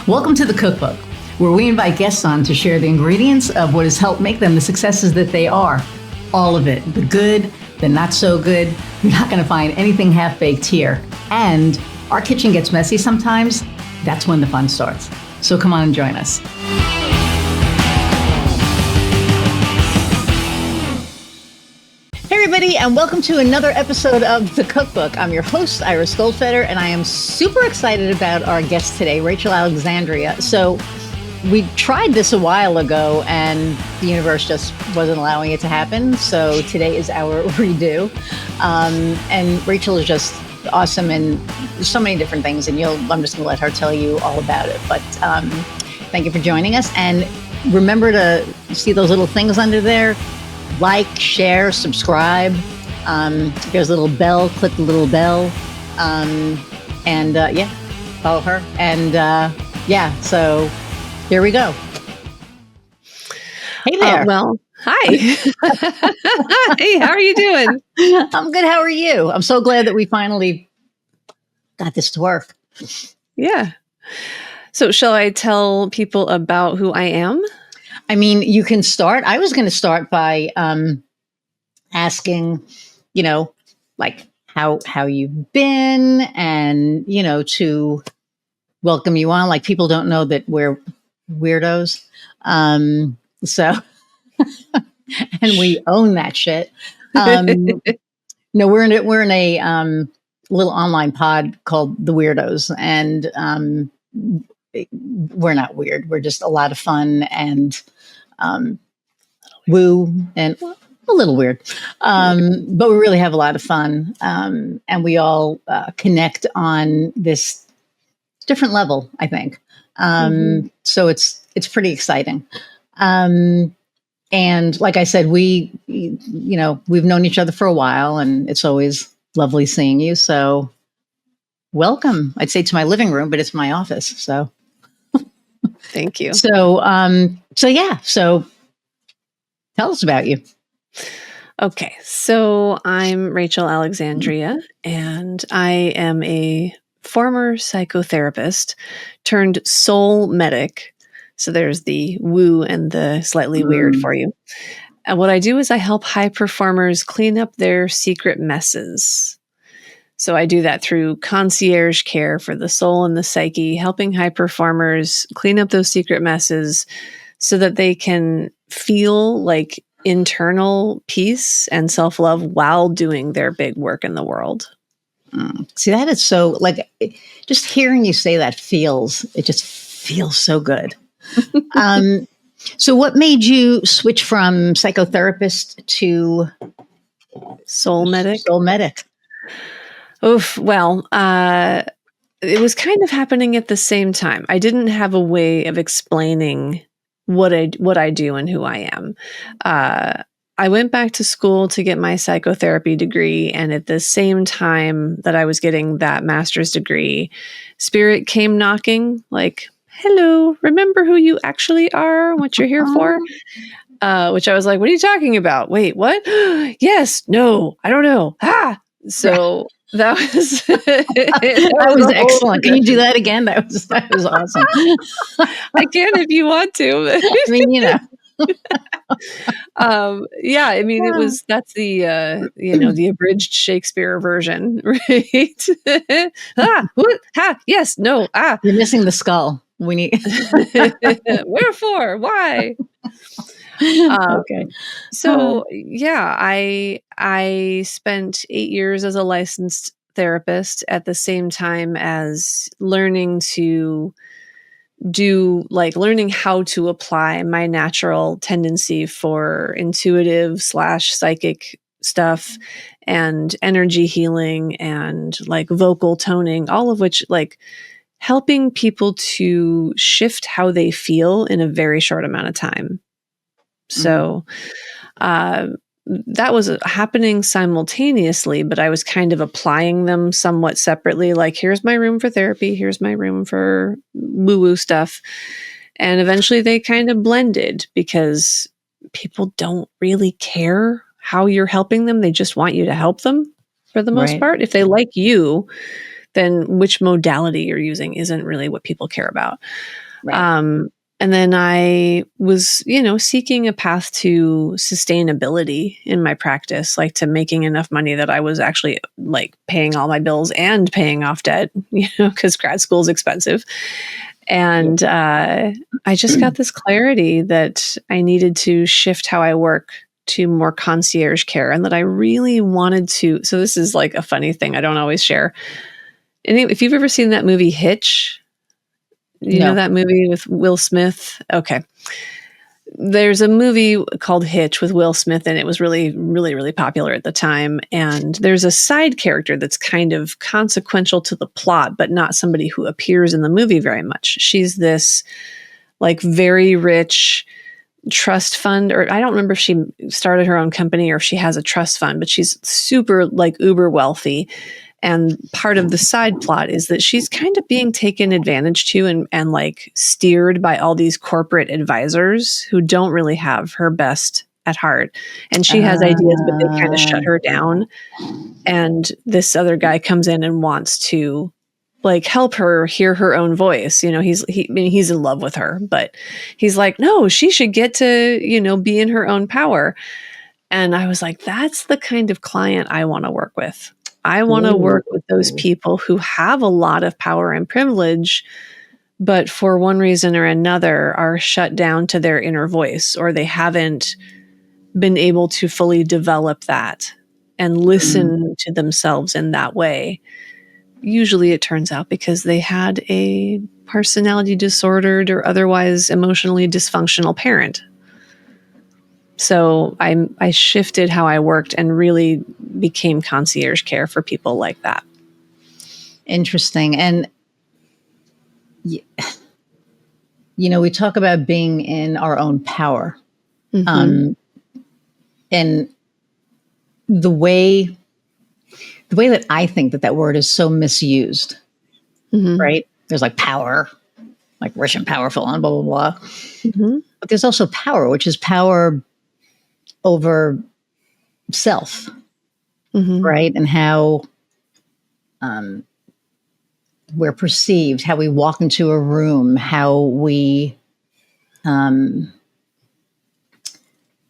Welcome to the Cookbook, where we invite guests on to share the ingredients of what has helped make them the successes that they are. All of it, the good, the not so good. You're not going to find anything half-baked here. And our kitchen gets messy sometimes. That's when the fun starts. So come on and join us. Hey everybody, and welcome to another episode of The Cookbook. I'm your host, Iris Goldfeder, and I am super excited about our guest today, Rachel Alexandria. So we tried this a while ago, and the universe just wasn't allowing it to happen. So today is our redo. And Rachel is just awesome in so many different things, and I'm just going to let her tell you all about it. But thank you for joining us. And remember to see those little things under there. Like, share, subscribe. There's a little bell. Click the little bell. Follow her. And so here we go. Hey there. Hi. Hey, how are you doing? I'm good. How are you? I'm so glad that we finally got this to work. Yeah. So shall I tell people about who I am? I mean, you can start. I was going to start by asking, like how you've been, and to welcome you on. Like, people don't know that we're weirdos, so and we own that shit. No, we're in a little online pod called The Weirdos, and we're not weird. We're just a lot of fun and woo and a little weird. But we really have a lot of fun. And we all connect on this different level, I think. So it's pretty exciting. And like I said, we've known each other for a while, and it's always lovely seeing you. So welcome. I'd say to my living room, but it's my office. So thank you. So tell us about you. Okay. So I'm Rachel Alexandria, and I am a former psychotherapist turned soul medic. So there's the woo and the slightly weird for you. And what I do is I help high performers clean up their secret messes. So I do that through concierge care for the soul and the psyche, helping high performers clean up those secret messes so that they can feel like internal peace and self-love while doing their big work in the world. See, that is so, just hearing you say that it just feels so good. So what made you switch from psychotherapist to soul medic? Soul medic. Oof. Well, it was kind of happening at the same time. I didn't have a way of explaining what I do and who I am. I went back to school to get my psychotherapy degree, and at the same time that I was getting that master's degree, Spirit came knocking, like, "Hello, remember who you actually are, what you're here for?" Which I was like, "What are you talking about? Wait, what? Yes, no, I don't know." So that was that was excellent. Can you do that again? That was awesome. I can if you want to. I mean, that's the abridged Shakespeare version, right? Yes, no, You're missing the skull. We need wherefore, why? Okay. So I spent 8 years as a licensed therapist at the same time as learning how to apply my natural tendency for intuitive / psychic stuff and energy healing and vocal toning, all of which helping people to shift how they feel in a very short amount of time. So that was happening simultaneously, but I was kind of applying them somewhat separately. Like, here's my room for therapy. Here's my room for woo-woo stuff. And eventually they kind of blended because people don't really care how you're helping them. They just want you to help them for the most part. If they like you, then which modality you're using isn't really what people care about. Right. And then I was, seeking a path to sustainability in my practice, like to making enough money that I was actually like paying all my bills and paying off debt, because grad school is expensive. And I just got this clarity that I needed to shift how I work to more concierge care, and that I really wanted to. So this is like a funny thing I don't always share. And if you've ever seen that movie Hitch, you know No. that movie with Will Smith? Okay. There's a movie called Hitch with Will Smith, and it was really, really, really popular at the time. And there's a side character that's kind of consequential to the plot, but not somebody who appears in the movie very much. She's this like very rich trust fund, or I don't remember if she started her own company or if she has a trust fund, but she's super like uber wealthy. And part of the side plot is that she's kind of being taken advantage to and like steered by all these corporate advisors who don't really have her best at heart. And she has ideas, but they kind of shut her down. And this other guy comes in and wants to like help her hear her own voice. He's in love with her, but he's like, no, she should get to, be in her own power. And I was like, that's the kind of client I want to work with. I want to work with those people who have a lot of power and privilege, but for one reason or another are shut down to their inner voice, or they haven't been able to fully develop that and listen to themselves in that way. Usually it turns out because they had a personality disordered or otherwise emotionally dysfunctional parent. So I shifted how I worked and really became concierge care for people like that. Interesting. And, we talk about being in our own power. And the way that I think that word is so misused, right? There's like power, like rich and powerful and blah, blah, blah. But there's also power, which is power over self, right? And how we're perceived, how we walk into a room, how we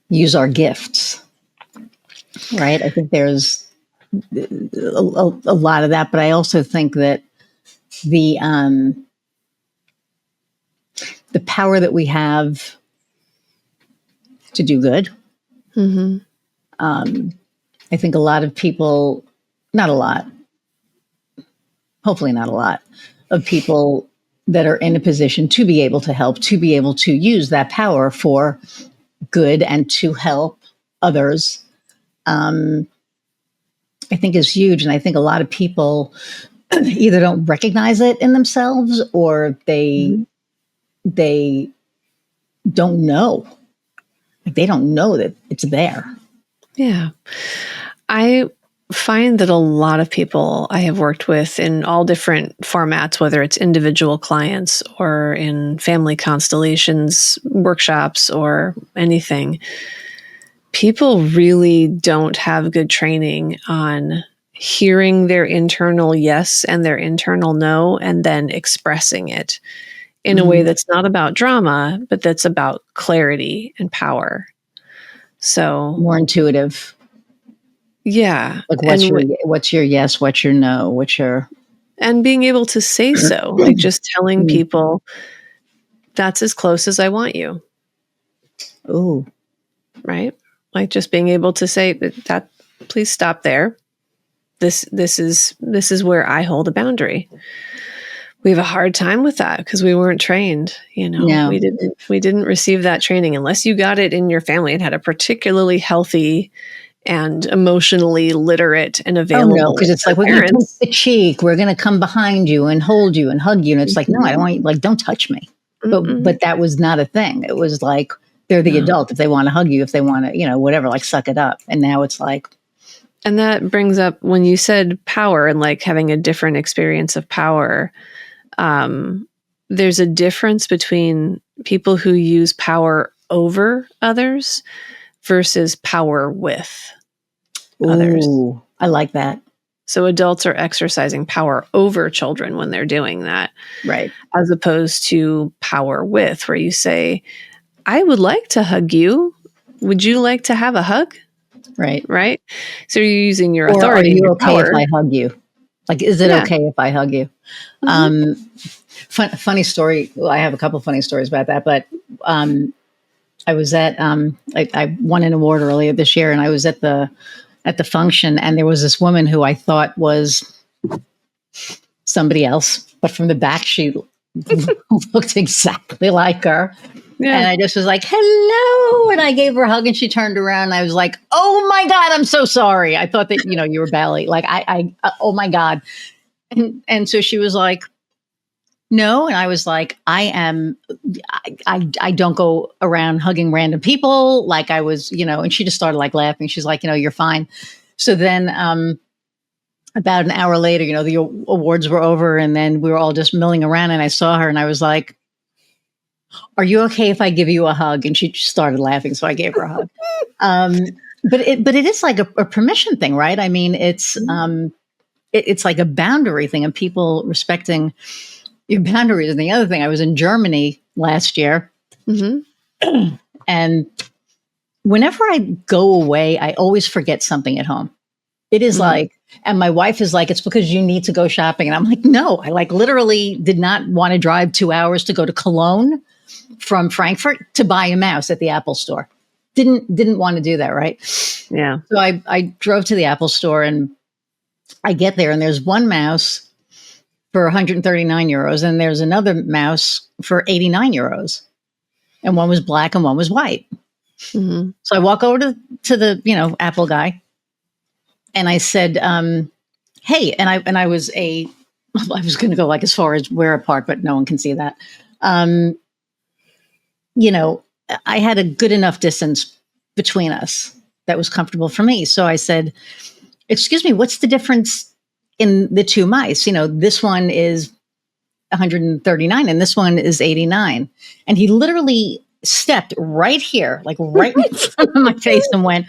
use our gifts, right? I think there's a lot of that, but I also think that the power that we have to do good. I think a lot of people, not a lot, hopefully not a lot, of people that are in a position to be able to help, to be able to use that power for good and to help others, I think is huge. And I think a lot of people either don't recognize it in themselves, or they don't know. Like they don't know that it's there. Yeah. I find that a lot of people I have worked with in all different formats, whether it's individual clients or in family constellations, workshops, or anything, people really don't have good training on hearing their internal yes and their internal no, and then expressing it in a way that's not about drama, but that's about clarity and power. So More intuitive. Yeah. Like what's your yes, what's your no, and being able to say so, like just telling people that's as close as I want you. Ooh. Right? Like just being able to say that please stop there. This is where I hold a boundary. We have a hard time with that because we weren't trained, No. We didn't receive that training unless you got it in your family and had a particularly healthy and emotionally literate and available. Oh no, because it's like we're going to touch the cheek, we're going to come behind you and hold you and hug you, and it's like, no, I don't want you. Like, don't touch me. But that was not a thing. It was like they're the adult. If they want to hug you, if they want to, whatever, like suck it up. And now it's like, and that brings up when you said power and like having a different experience of power. There's a difference between people who use power over others versus power with others. I like that. So adults are exercising power over children when they're doing that, Right. as opposed to power with, where you say, I would like to hug you. Would you like to have a hug? Right. Right? So you're using your Or are authority and you your okay if power. I hug you? Like, is it Yeah. okay if I hug you? Mhm. Funny story. Well, I have a couple funny stories about that, but I was at I won an award earlier this year, and I was at the function, and there was this woman who I thought was somebody else, but from the back she looked exactly like her. And Yeah. I just was like, hello. And I gave her a hug, and she turned around, and I was like, oh my God, I'm so sorry. I thought that, you were Bally. Like, oh my God. And so she was like, no. And I was like, I don't go around hugging random people. Like I was, and she just started like laughing. She's like, you're fine. So then, about an hour later, the awards were over, and then we were all just milling around, and I saw her, and I was like, are you okay if I give you a hug? And she just started laughing. So I gave her a hug. But it is like a permission thing, right? I mean, it's like a boundary thing, and people respecting your boundaries. And the other thing, I was in Germany last year, and whenever I go away, I always forget something at home. It is like, and my wife is like, it's because you need to go shopping. And I'm like, no, I like literally did not want to drive 2 hours to go to Cologne from Frankfurt to buy a mouse at the Apple store. Didn't want to do that, right? Yeah. So I drove to the Apple store, and I get there, and there's one mouse for 139 euros, and there's another mouse for 89 euros. And one was black and one was white. Mm-hmm. So I walk over to the, Apple guy, and I said, hey, and I was I was going to go like as far as we're apart, but no one can see that. I had a good enough distance between us that was comfortable for me. So I said, excuse me, what's the difference in the two mice? This one is 139 and this one is 89. And he literally stepped right here, like right in front of my face, and went,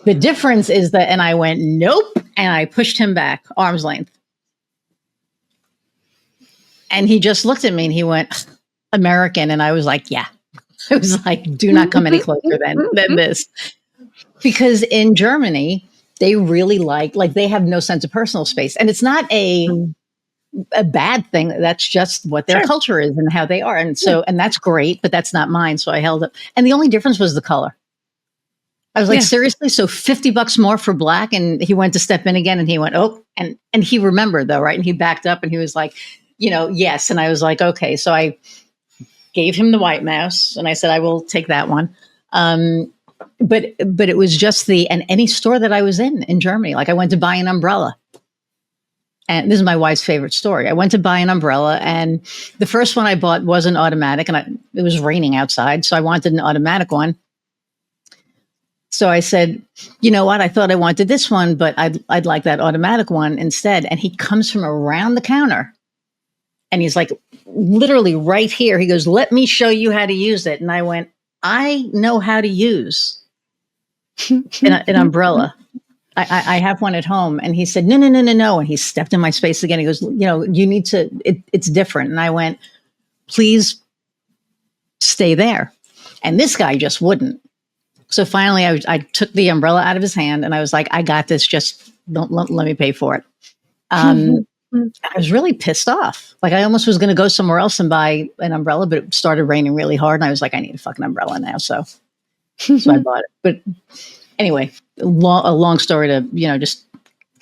the difference is that, and I went, nope. And I pushed him back, arm's length. And he just looked at me and he went, American. And I was like, yeah. I was like, do not come any closer than this. Because in Germany, they really like they have no sense of personal space. And it's not a bad thing. That's just what their culture is and how they are. And so, and that's great, but that's not mine. So I held up. And the only difference was the color. I was like, seriously? So $50 more for black? And he went to step in again, and he went, oh, and he remembered though, right? And he backed up, and he was like, yes. And I was like, okay. So I gave him the white mouse, and I said, I will take that one. But it was just and any store that I was in Germany, like I went to buy an umbrella. And this is my wife's favorite story. I went to buy an umbrella, and the first one I bought wasn't automatic, and it was raining outside. So I wanted an automatic one. So I said, you know what? I thought I wanted this one, but I'd like that automatic one instead. And he comes from around the counter, and he's like, literally right here. He goes, let me show you how to use it. And I went, I know how to use an umbrella. I have one at home. And he said, no. And he stepped in my space again. He goes, you need to, it's different. And I went, please stay there. And this guy just wouldn't. So finally I took the umbrella out of his hand, and I was like, I got this. Just don't let me pay for it. I was really pissed off. Like I almost was going to go somewhere else and buy an umbrella, but it started raining really hard. And I was like, I need a fucking umbrella now. So I bought it. But anyway, a long story to, just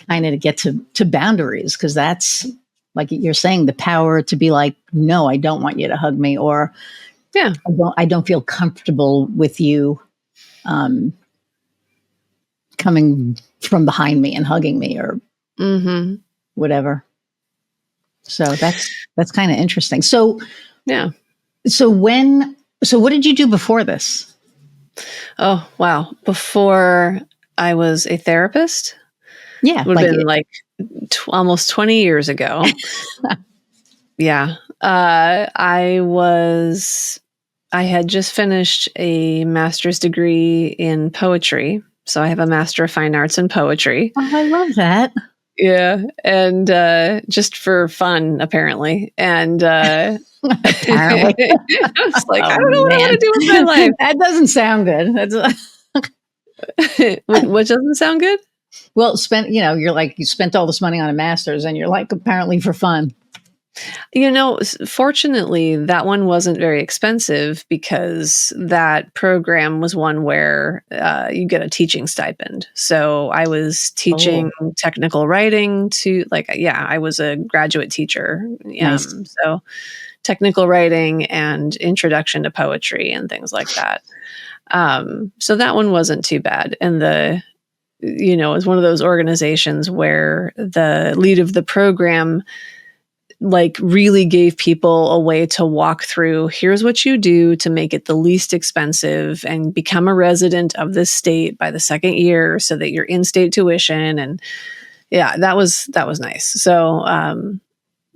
kind of to get to boundaries. Cause that's like you're saying, the power to be like, no, I don't want you to hug me, or I don't feel comfortable with you coming from behind me and hugging me, or whatever. So that's kind of interesting. So, yeah. So what did you do before this? Oh, wow. Before I was a therapist? Yeah. Would have been almost 20 years ago. Yeah. I had just finished a master's degree in poetry. So I have a Master of Fine Arts in Poetry. Oh, I love that. Yeah, and just for fun, apparently. And Apparently. I was like, I Oh don't know what I want man, to do with my life. that doesn't sound good. What doesn't sound good? Well, you're like, you spent all this money on a master's and you're like, apparently for fun. Fortunately, that one wasn't very expensive because that program was one where you get a teaching stipend. So I was teaching Oh, technical writing I was a graduate teacher. nice. So technical writing and introduction to poetry and things like that. So that one wasn't too bad. And it was one of those organizations where the lead of the program like really gave people a way to walk through, here's what you do to make it the least expensive and become a resident of this state by the second year so that you're in-state tuition. And yeah, that was nice. So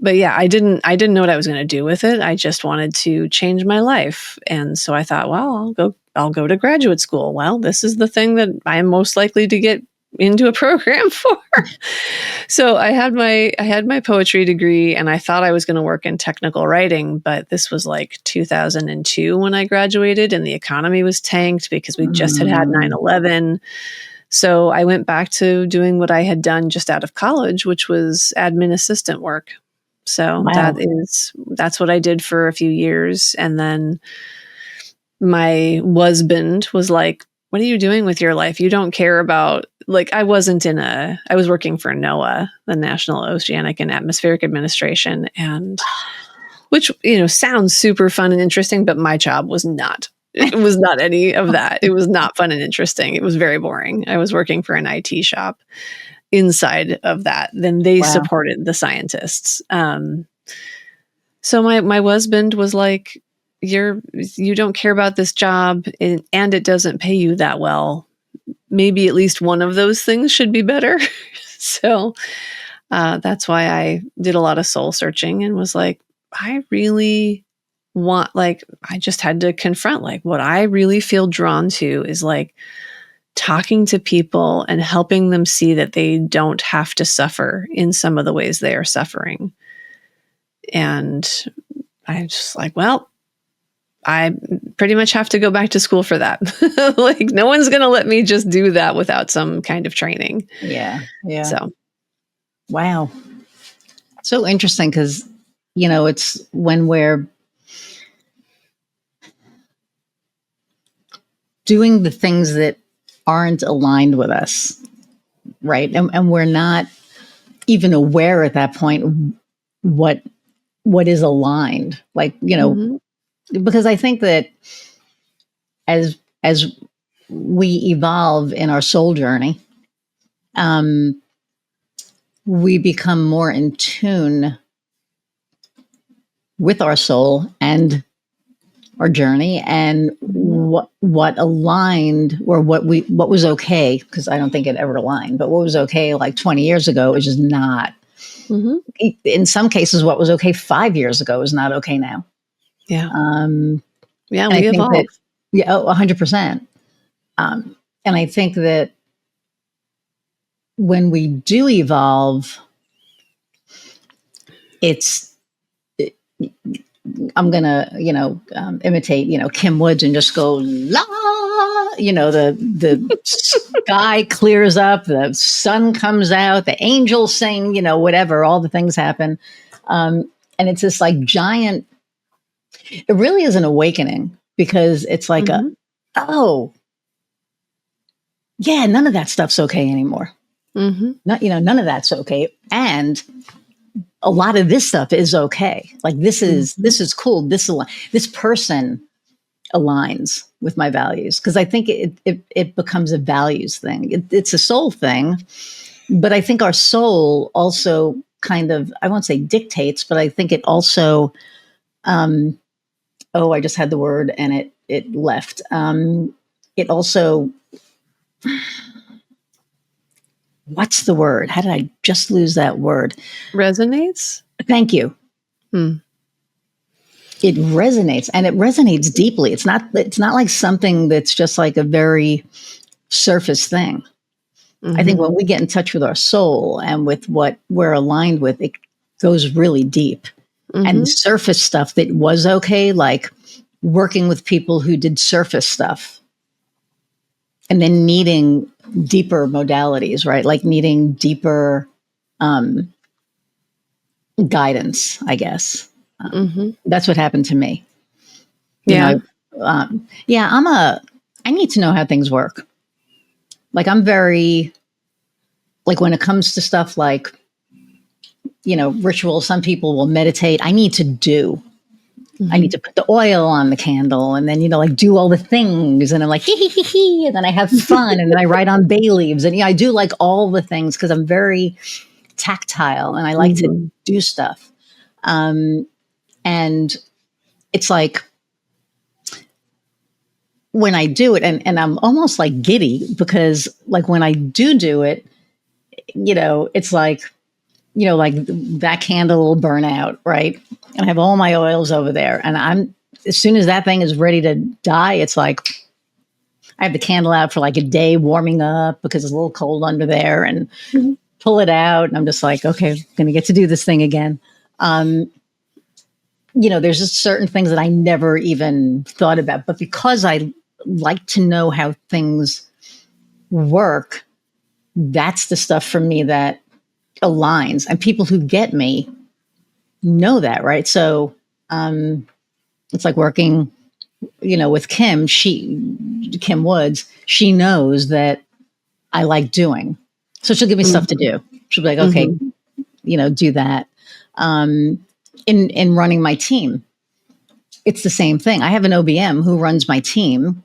but yeah, I didn't know what I was going to do with it. I just wanted to change my life. And so I thought, well, I'll go to graduate school. Well, this is the thing that I am most likely to get into a program for. So I had my poetry degree and I thought I was going to work in technical writing, but this was like 2002 when I graduated and the economy was tanked because we just had 9/11. So I went back to doing what I had done just out of college, which was admin assistant work. So Wow. that's what I did for a few years. And then my husband was like, what are you doing with your life? You don't care about, like, I was working for NOAA, the National Oceanic and Atmospheric Administration, and which, sounds super fun and interesting, but my job was not. It was not any of that. It was not fun and interesting. It was very boring. I was working for an IT shop inside of that. Then they Wow. supported the scientists. So my husband was like, you don't care about this job and it doesn't pay you that well. Maybe at least one of those things should be better. So that's why I did a lot of soul searching and was like, I really want, like, I just had to confront, like, what I really feel drawn to is like talking to people and helping them see that they don't have to suffer in some of the ways they are suffering. And I'm just like, well, I pretty much have to go back to school for that. Like, no one's going to let me just do that without some kind of training. Yeah. Yeah. So, Wow. So interesting because, it's when we're doing the things that aren't aligned with us, right? And we're not even aware at that point what is aligned. Like, because I think that as we evolve in our soul journey, we become more in tune with our soul and our journey and what aligned or what was okay, because I don't think it ever aligned, but what was okay like 20 years ago is just not. In some cases, what was okay 5 years ago is not okay now. Yeah. Yeah, we evolve. That, 100%. And I think that when we do evolve, I'm going to, imitate, Kim Woods and just go, la, the sky clears up, the sun comes out, the angels sing, whatever, all the things happen. And it's this like giant, it really is an awakening because it's like oh, yeah, none of that stuff's okay anymore. Not, none of that's okay. And a lot of this stuff is okay. Like this is cool. This person aligns with my values because I think it becomes a values thing. It's a soul thing, but I think our soul also kind of, I won't say dictates, but I think it also, I just had the word and it left. It also, what's the word? How did I just lose that word? Resonates? Thank you. It resonates and it resonates deeply. It's not like something that's just like a very surface thing. I think Mhm. when we get in touch with our soul and with what we're aligned with, it goes really deep. And Mhm. surface stuff that was okay, like working with people who did surface stuff and then needing deeper modalities, right? Like needing deeper um, guidance, I guess. Mhm. That's what happened to me. You Yeah. know, yeah, I need to know how things work. Like I'm very, like when it comes to stuff like, ritual, some people will meditate. I need to do. I need Mhm. to put the oil on the candle and then, like do all the things. And I'm like, hee hee hee hee. And then I have fun. And then I write on bay leaves. And I do like all the things because I'm very tactile and I like to Mhm. do stuff. And it's like when I do it, and I'm almost like giddy because like when I do it, it's like, like that candle will burn out, right? And I have all my oils over there. And as soon as that thing is ready to die, it's like I have the candle out for like a day warming up because it's a little cold under there and Mhm. pull it out. And I'm just like, okay, I'm going to get to do this thing again. Um, there's just certain things that I never even thought about. But because I like to know how things work, that's the stuff for me that aligns. And people who get me know that, right? So it's like working, with Kim Woods. She knows that I like doing. So she'll give me stuff to Mhm. do. She'll be like, okay, Mhm. do that. In running my team, it's the same thing. I have an OBM who runs my team,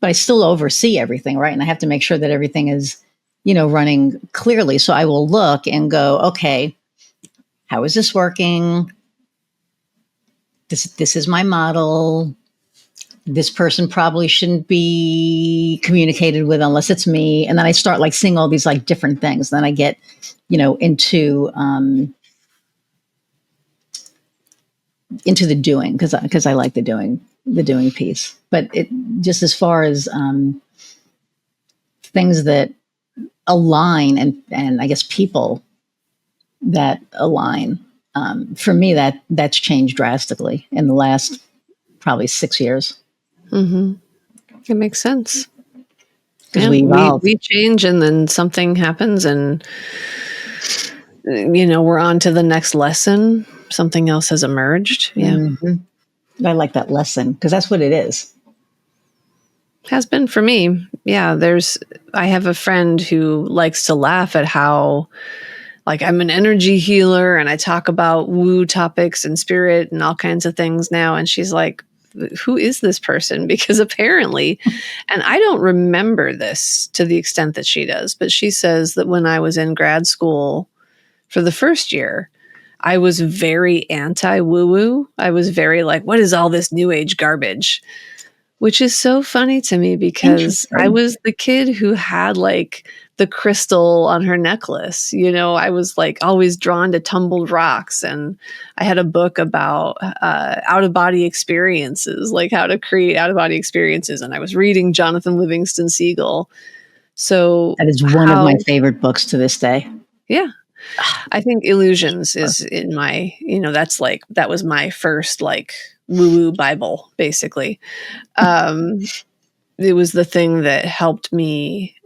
but I still oversee everything, right? And I have to make sure that everything is, running clearly. So I will look and go, okay, how is this working? This is my model. This person probably shouldn't be communicated with unless it's me. And then I start like seeing all these like different things. Then I get, into the doing because I like the doing piece. But it just as far as things that align and I guess people that align. For me, that's changed drastically in the last probably 6 years Mhm. It makes sense. because Yeah, we evolve. we change and then something happens and we're on to the next lesson. Something else has emerged. Yeah. I like that lesson because that's what it is. Has been for me. Yeah, I have a friend who likes to laugh at how like I'm an energy healer and I talk about woo topics and spirit and all kinds of things now and she's like, who is this person? Because apparently, and I don't remember this to the extent that she does, but she says that when I was in grad school for the first year, I was very anti woo woo. I was very like, what is all this new age garbage? Which is so funny to me because I Interesting. was the kid who had like the crystal on her necklace. I was like always drawn to tumbled rocks. And I had a book about out of body experiences, like how to create out of body experiences. And I was reading Jonathan Livingston Seagull. So, That is one of my how, favorite books to this day. yeah, I think Illusions is in my, that was my first like woo woo Bible, basically. Um, it was the thing that helped me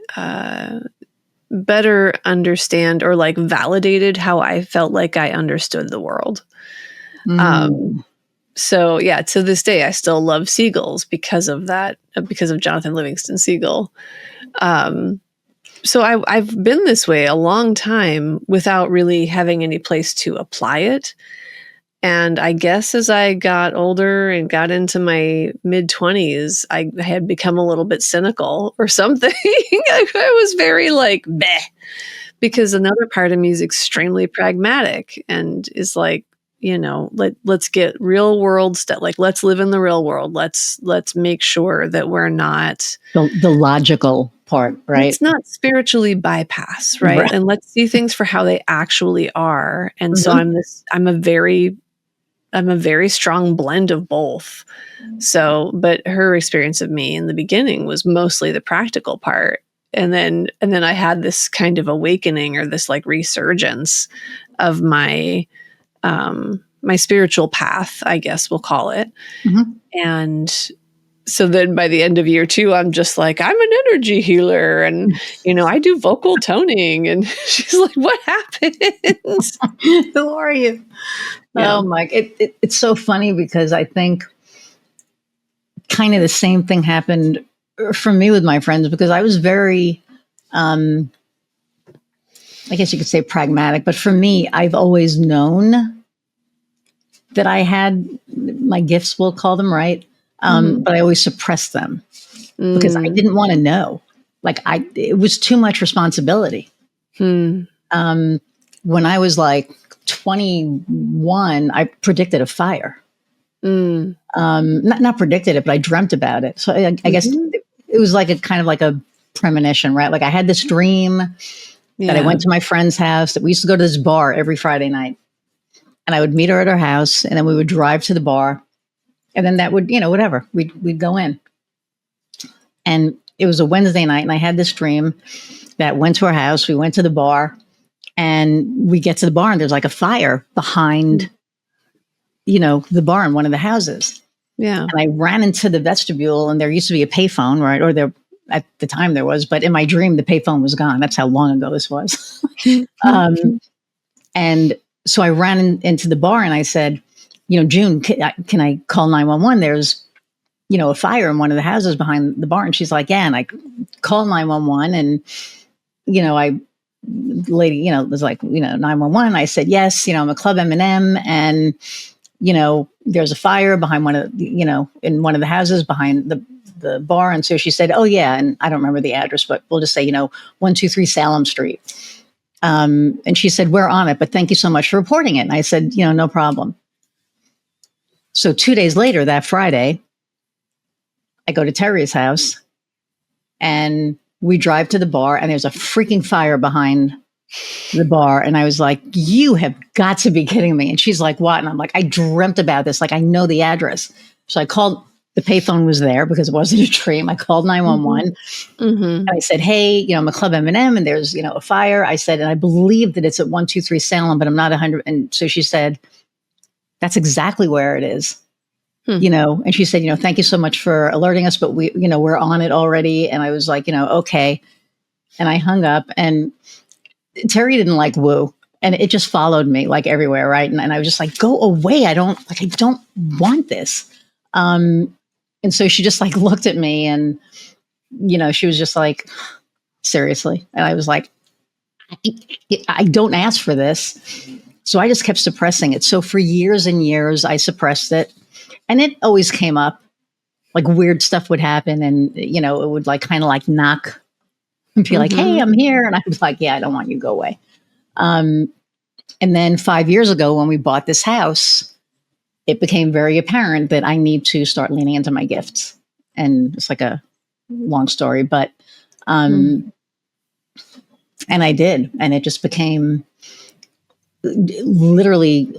better understand or like validated how I felt like I understood the world. Um, Mm. so yeah, to this day, I still love seagulls because of that, because of Jonathan Livingston Seagull. Um, so I've been this way a long time without really having any place to apply it. And I guess as I got older and got into my mid 20s, I had become a little bit cynical or something. I was very like, meh, because another part of me is extremely pragmatic and is like, let's get real world stuff. Like, let's live in the real world. Let's make sure that we're not, The logical part, right? let's not spiritually bypass, right? Right. And let's see things for how they actually are. And so Mhm. I'm a very strong blend of both. So, but her experience of me in the beginning was mostly the practical part. and then I had this kind of awakening, or this like resurgence of my my spiritual path, I guess we'll call it. Mhm. And so then by the end of year 2, I'm just like, I'm an energy healer, and I do vocal toning. And she's like, what happened? Who are you? Yeah. Oh my! It's so funny because I think kind of the same thing happened for me with my friends, because I was very, I guess you could say pragmatic, but for me, I've always known that I had my gifts, we'll call them, right? Mhm. But I always suppressed them because I Mm. didn't want to know. It was too much responsibility. Hmm. When I was like 21, I predicted a fire. Mm. Not predicted it, but I dreamt about it. So I guess Mhm. it was like a kind of like a premonition, right? Like I had this dream that I Yeah. went to my friend's house, that we used to go to this bar every Friday night, and I would meet her at her house, and then we would drive to the bar, and then that would, whatever, we'd go in. And it was a Wednesday night, and I had this dream that went to her house. We went to the bar, and we get to the bar, and there's like a fire behind, the bar in one of the houses. Yeah. And I ran into the vestibule, and there used to be a payphone, right? Or there, at the time there was, but in my dream, the payphone was gone. That's how long ago this was. And so I ran into the bar, and I said, June, can I call 911? There's, a fire in one of the houses behind the bar. And she's like, yeah. And I called 911, and, I, lady, was like, 911. I said, yes, I'm a Club M&M, and, there's a fire behind one of, in one of the houses behind the bar. And so she said, oh yeah. And I don't remember the address, but we'll just say, 123 Salem Street. And she said, we're on it, but thank you so much for reporting it. And I said, no problem. So 2 days later, that Friday, I go to Terry's house, and we drive to the bar, and there's a freaking fire behind the bar. And I was like, you have got to be kidding me. And she's like, what? And I'm like, I dreamt about this. Like, I know the address. So I called, the payphone was there because it wasn't a dream. I called 911. Mm-hmm. And I said, hey, I'm a Club M&M, and there's, a fire. I said, and I believe that it's at 123 Salem, but I'm not 100. And so she said, that's exactly where it is. And she said, thank you so much for alerting us, but we're on it already. And I was like, okay. And I hung up, and Terry didn't like woo. And it just followed me like everywhere. Right. And I was just like, go away. I don't want this. And so she just like looked at me, and, she was just like, seriously. And I was like, I don't ask for this. So I just kept suppressing it. So for years and years, I suppressed it. And it always came up, like weird stuff would happen, and it would like kind of like knock and be like, hey, I'm here. And I was like, yeah, I don't want you, go away. And then 5 years ago, when we bought this house, it became very apparent that I need to start leaning into my gifts. And it's like a long story, but and I did. And it just became literally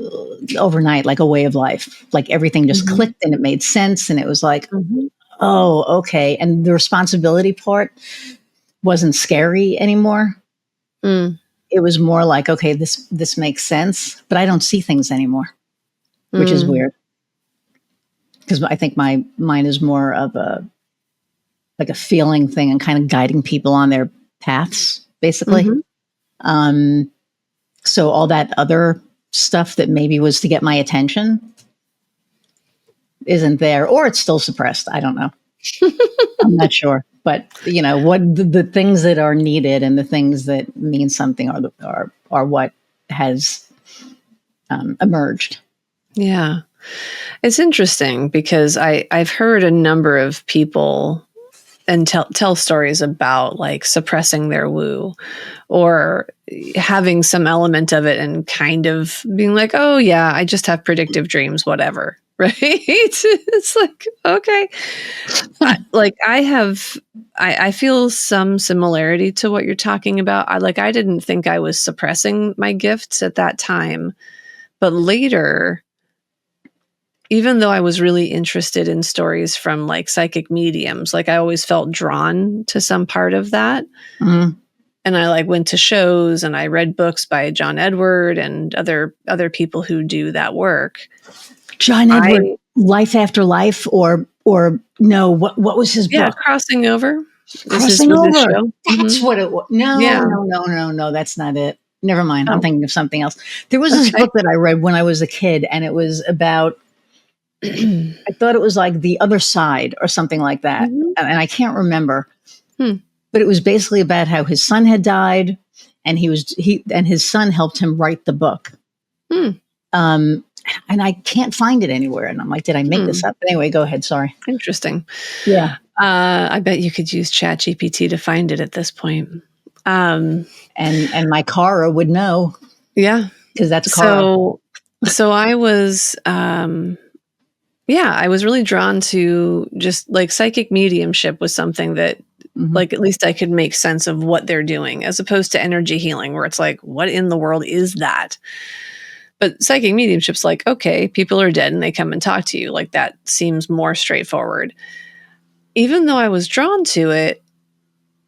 overnight, like a way of life. Like everything just clicked, and it made sense. And it was like, oh, okay. And the responsibility part wasn't scary anymore. It was more like, okay, this makes sense, but I don't see things anymore, which is weird. Because I think my mind is more of a feeling thing, and kind of guiding people on their paths, basically. So all that other stuff that maybe was to get my attention isn't there, or it's still suppressed. I don't know. I'm not sure. But what the things that are needed, and the things that mean something are what has emerged. Yeah. It's interesting because I've heard a number of people and tell stories about like suppressing their woo, or having some element of it and kind of being like, oh yeah, I just have predictive dreams, whatever. Right. It's like, okay. I feel some similarity to what you're talking about. I didn't think I was suppressing my gifts at that time, but later, even though I was really interested in stories from like psychic mediums, like I always felt drawn to some part of that. Mm. And I like went to shows and I read books by John Edward and other people who do that work. John Edward, Life After Life, or no, what was his book? Crossing Over. Crossing was his Over. show. That's Mhm. what it was. No, Yeah. no, that's not it. Never mind. I'm Oh, thinking of something else. There was this okay. book that I read when I was a kid, and it was about, I thought it was like The Other Side or something like that. Mhm. And I can't remember. Hmm. But it was basically about how his son had died, and his son helped him write the book. Hmm. And I can't find it anywhere. And I'm like, did I make this up? But anyway, go ahead. Sorry. Interesting. Yeah. I bet you could use ChatGPT to find it at this point. And my Cara would know. Yeah. Because that's Cara. So I was, I was really drawn to just like psychic mediumship was something that like, at least I could make sense of what they're doing, as opposed to energy healing, where it's like, what in the world is that? But psychic mediumship's like, okay, people are dead and they come and talk to you. Like, that seems more straightforward. Even though I was drawn to it,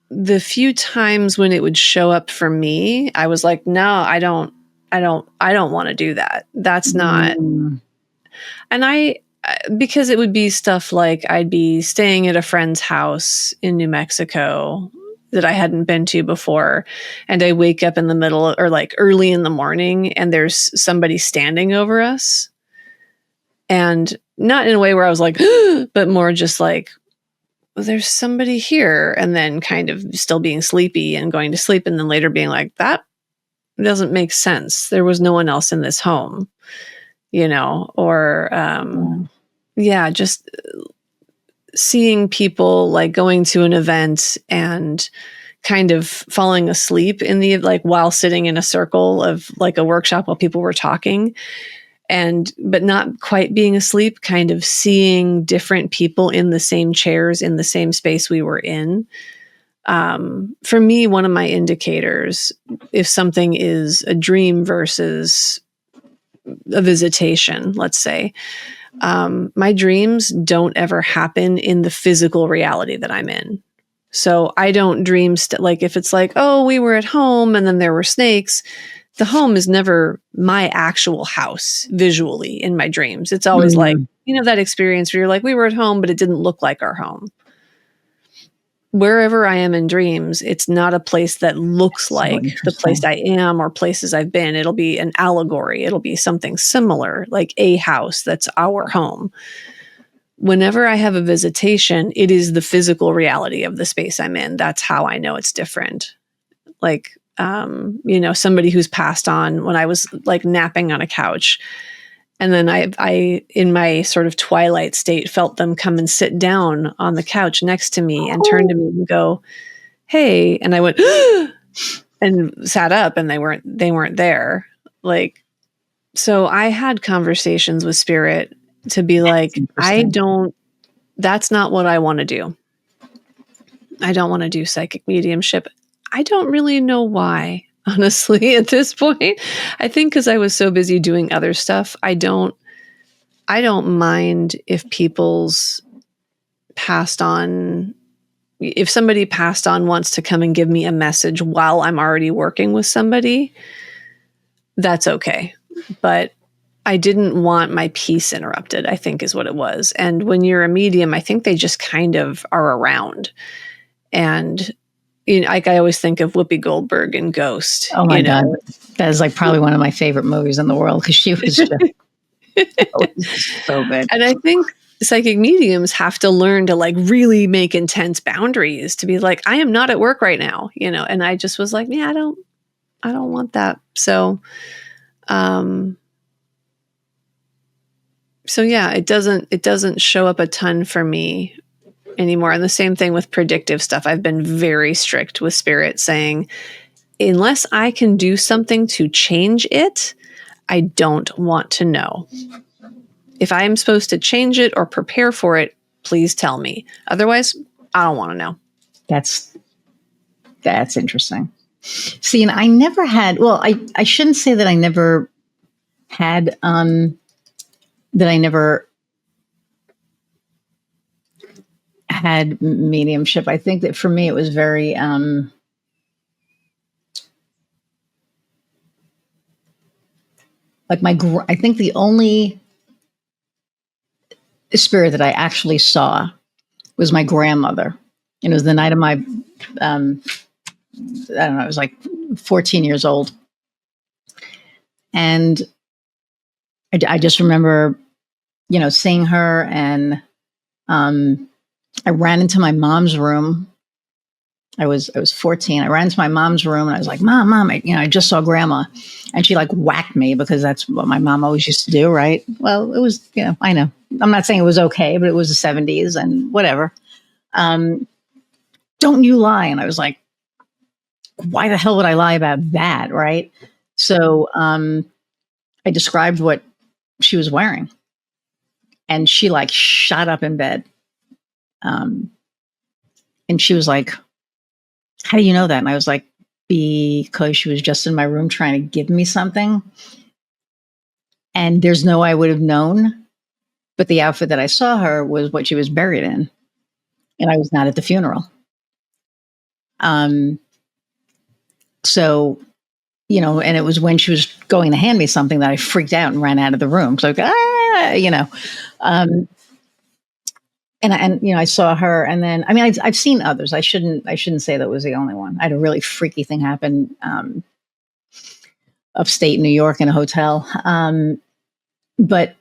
the few times when it would show up for me, I was like, no, I don't want to do that. That's not. And because it would be stuff like I'd be staying at a friend's house in New Mexico that I hadn't been to before. And I wake up in the middle or like early in the morning and there's somebody standing over us. And not in a way where I was like, but more just like, well, there's somebody here. And then kind of still being sleepy and going to sleep. And then later being like, that doesn't make sense. There was no one else in this home, or just seeing people like going to an event and kind of falling asleep while sitting in a circle of like a workshop while people were talking, but not quite being asleep, kind of seeing different people in the same chairs in the same space we were in. For me, one of my indicators, if something is a dream versus a visitation, let's say, my dreams don't ever happen in the physical reality that I'm in. So I don't dream like if it's like, oh, we were at home and then there were snakes. The home is never my actual house visually in my dreams. It's always like, that experience where you're like, we were at home, but it didn't look like our home. Wherever I am in dreams, it's not a place that looks like the place I am or places I've been. It'll be an allegory. It'll be something similar, like a house that's our home. Whenever I have a visitation, it is the physical reality of the space I'm in. That's how I know it's different. Like, somebody who's passed on when I was like napping on a couch. And then I, in my sort of twilight state, felt them come and sit down on the couch next to me and turn to me and go, hey. And I went, and sat up and they weren't there. Like, so I had conversations with spirit to be like, that's not what I want to do. I don't want to do psychic mediumship. I don't really know why. Honestly, at this point, I think because I was so busy doing other stuff, I don't mind if people's passed on. If somebody passed on wants to come and give me a message while I'm already working with somebody, that's okay. But I didn't want my peace interrupted, I think is what it was. And when you're a medium, I think they just kind of are around. And like I always think of Whoopi Goldberg in Ghost. Oh my God. That is like probably one of my favorite movies in the world because she was just so good. And I think psychic mediums have to learn to like really make intense boundaries to be like, I am not at work right now, and I just was like, yeah, I don't want that. So yeah, it doesn't show up a ton for me anymore. And the same thing with predictive stuff. I've been very strict with spirit saying, unless I can do something to change it, I don't want to know. If I am supposed to change it or prepare for it, please tell me. Otherwise, I don't want to know. That's interesting. See, and I never had, well, I shouldn't say that I never had, that I never had mediumship. I think that for me, it was very, like I think the only spirit that I actually saw was my grandmother. And it was the night of my, I don't know, I was like 14 years old. And I just remember, seeing her, and I ran into my mom's room. I was 14. I ran into my mom's room and I was like, Mom, I just saw grandma. And she like whacked me because that's what my mom always used to do, right? Well, it was, I know. I'm not saying it was okay, but it was the 70s and whatever. Don't you lie. And I was like, why the hell would I lie about that, right? So I described what she was wearing. And she like shot up in bed. And she was like, how do you know that? And I was like, because she was just in my room trying to give me something. And there's no way I would have known. But the outfit that I saw her was what she was buried in. And I was not at the funeral. So, and it was when she was going to hand me something that I freaked out and ran out of the room. So, and I saw her, and then I've seen others. I shouldn't say that was the only one. I had a really freaky thing happen upstate New York in a hotel. But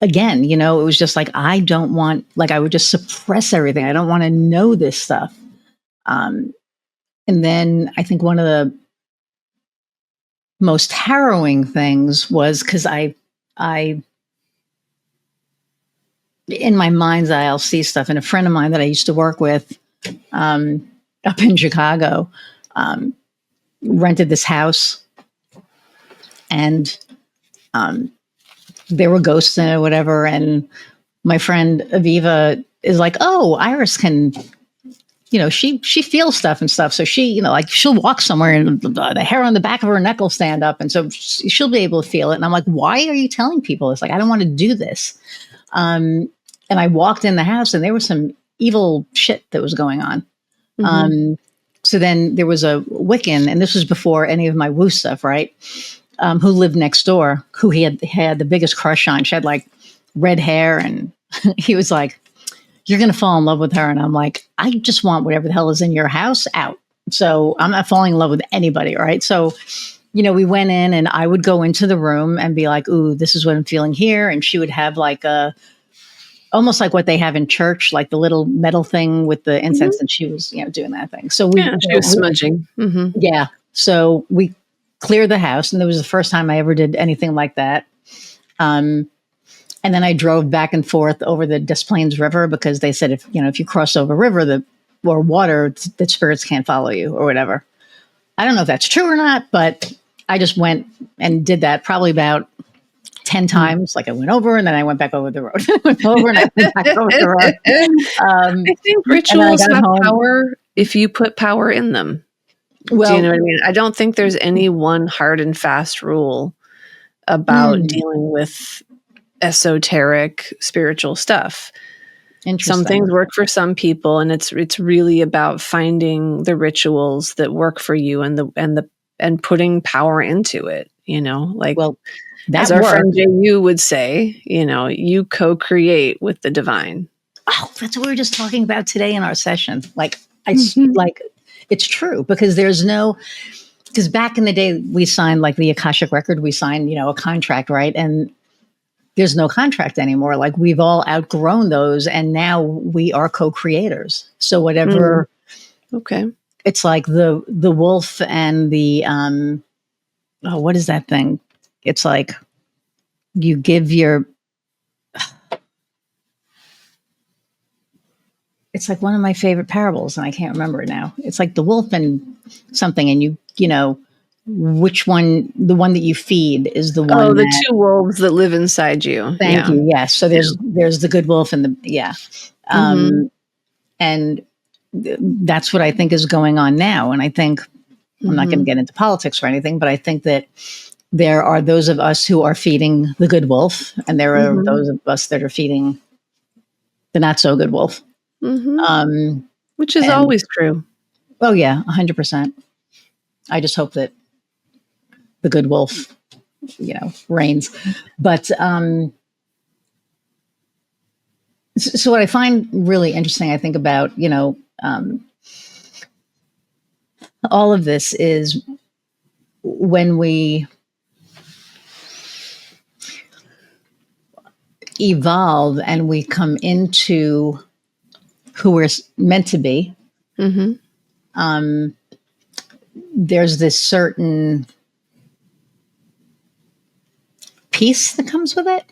again, it was just like I don't want, like I would just suppress everything. I don't want to know this stuff. And then I think one of the most harrowing things was because I in my mind's eye, I'll see stuff. And a friend of mine that I used to work with up in Chicago rented this house, and there were ghosts in it or whatever. And my friend Aviva is like, oh, Iris can, she feels stuff and stuff. So she, like she'll walk somewhere and the hair on the back of her neck will stand up. And so she'll be able to feel it. And I'm like, why are you telling people this? Like, I don't want to do this. And I walked in the house and there was some evil shit that was going on. Mm-hmm. So then there was a Wiccan, and this was before any of my woo stuff, right? Who lived next door, who he had the biggest crush on. She had like red hair, and he was like, you're going to fall in love with her. And I'm like, I just want whatever the hell is in your house out. So I'm not falling in love with anybody, right? So, we went in, and I would go into the room and be like, ooh, this is what I'm feeling here. And she would have like almost like what they have in church, like the little metal thing with the incense. Mm-hmm. And she was, doing that thing. So she was smudging. Mm-hmm. Yeah. So we cleared the house, and it was the first time I ever did anything like that. And then I drove back and forth over the Des Plaines River, because they said if you cross over river or water, the spirits can't follow you or whatever. I don't know if that's true or not, but I just went and did that probably about 10 times. Like I went over, and then I went back over the road. Went over and I went back over the road. I think rituals have power if you put power in them. Well, do you know what I mean? I don't think there's any one hard and fast rule about dealing with esoteric spiritual stuff. Some things work for some people, and it's really about finding the rituals that work for you and putting power into it. Like, well, as our friend J.U. would say, you co-create with the divine. Oh, that's what we were just talking about today in our session. Like, it's true, because because back in the day we signed like the Akashic record, we signed, a contract, right? And there's no contract anymore. Like we've all outgrown those, and now we are co-creators. So whatever, okay. It's like the wolf and the, what is that thing? It's like you give it's like one of my favorite parables, and I can't remember it now. It's like the wolf and something, and which one, the one that you feed is the one. Oh, the two wolves that live inside you. Thank you. Yes. So there's the good wolf and the, and that's what I think is going on now. And I think I'm not going to get into politics or anything, but I think that there are those of us who are feeding the good wolf, and there are those of us that are feeding the not so good wolf. Which is And always true. oh yeah, 100%. I just hope that the good wolf, reigns. But so what I find really interesting, I think about, all of this is when we evolve and we come into who we're meant to be. There's this certain peace that comes with it.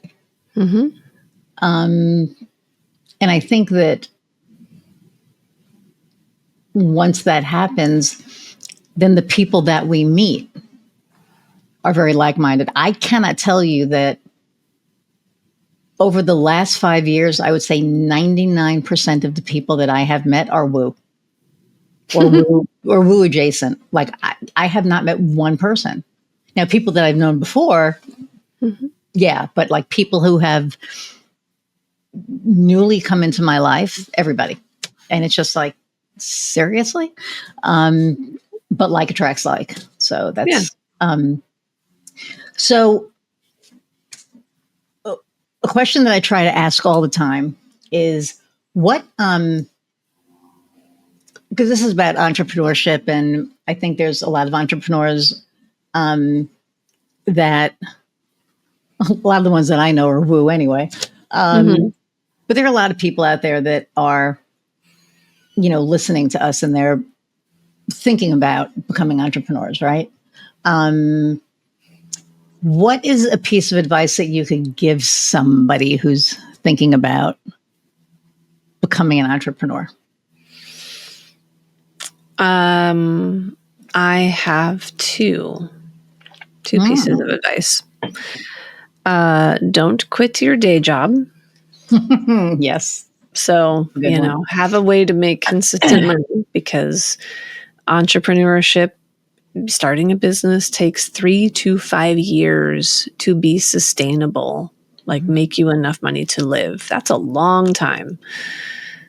And I think that once that happens, then the people that we meet are very like-minded. I cannot tell you that over the last 5 years, I would say 99% of the people that I have met are woo or woo adjacent. Like I have not met one person. Now, people that I've known before, yeah, but like people who have newly come into my life, everybody. And it's just like, seriously? But like attracts like. So that's, so a question that I try to ask all the time is what, because this is about entrepreneurship, and I think there's a lot of entrepreneurs that a lot of the ones that I know are woo anyway. But there are a lot of people out there that are, listening to us and they're thinking about becoming entrepreneurs, right? What is a piece of advice that you could give somebody who's thinking about becoming an entrepreneur? I have two pieces of advice. Don't quit your day job. Yes. So, have a way to make consistent money, because entrepreneurship, starting a business, takes 3 to 5 years to be sustainable, like make you enough money to live. That's a long time.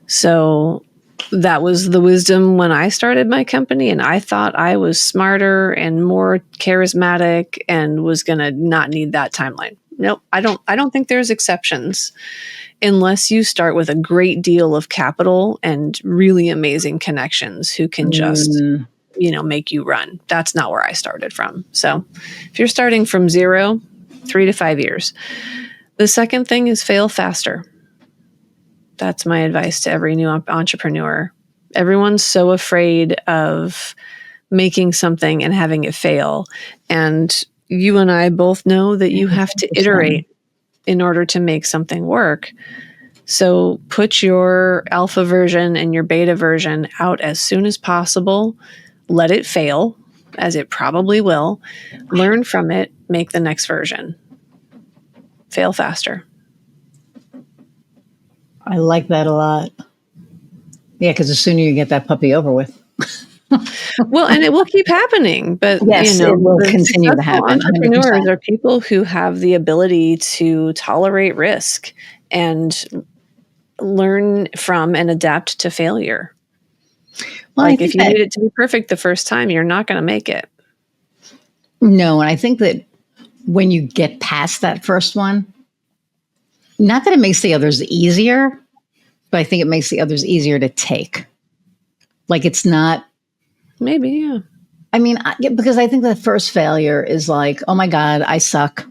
So that was the wisdom when I started my company, and I thought I was smarter and more charismatic and was going to not need that timeline. Nope, I don't think there's exceptions unless you start with a great deal of capital and really amazing connections who can just, make you run. That's not where I started from. So if you're starting from zero, 3 to 5 years. The second thing is fail faster. That's my advice to every new entrepreneur. Everyone's so afraid of making something and having it fail. And you and I both know that you have to iterate in order to make something work. So put your alpha version and your beta version out as soon as possible. Let it fail, as it probably will. Learn from it. Make the next version. Fail faster. I like that a lot. Yeah, because the sooner you get that puppy over with. Well, and it will keep happening, but yes, it will continue to happen. Entrepreneurs are people who have the ability to tolerate risk and learn from and adapt to failure. Well, like if you need it to be perfect the first time, you're not going to make it. No, and I think that when you get past that first one, not that it makes the others easier, but I think it makes the others easier to take. Like it's not. Maybe, yeah. I mean, because I think the first failure is like, oh my God, I suck.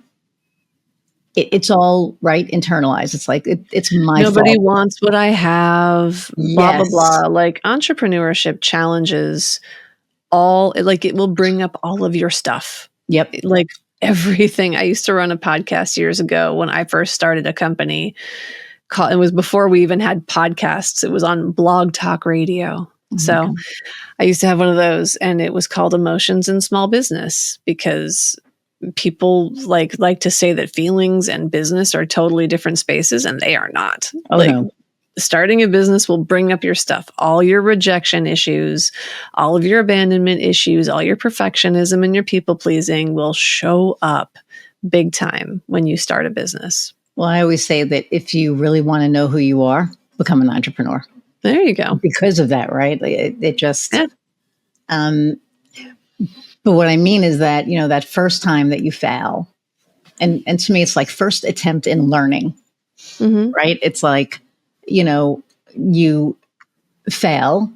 It's all right, internalized. It's like, it's my fault. Nobody wants what I have, blah, blah, blah. Like entrepreneurship challenges it will bring up all of your stuff. Yep. Like everything. I used to run a podcast years ago when I first started a company. It was before we even had podcasts. It was on Blog Talk Radio. So I used to have one of those, and it was called Emotions in Small Business, because people like to say that feelings and business are totally different spaces, and they are not. No. Starting a business will bring up your stuff, all your rejection issues, all of your abandonment issues, all your perfectionism and your people pleasing will show up big time when you start a business. Well, I always say that if you really want to know who you are, become an entrepreneur. There you go. because of that, right? Like, it just, Yeah. um, but what I mean is that, that first time that you fail, and to me, it's like first attempt in learning, Mm-hmm. right? It's like, you fail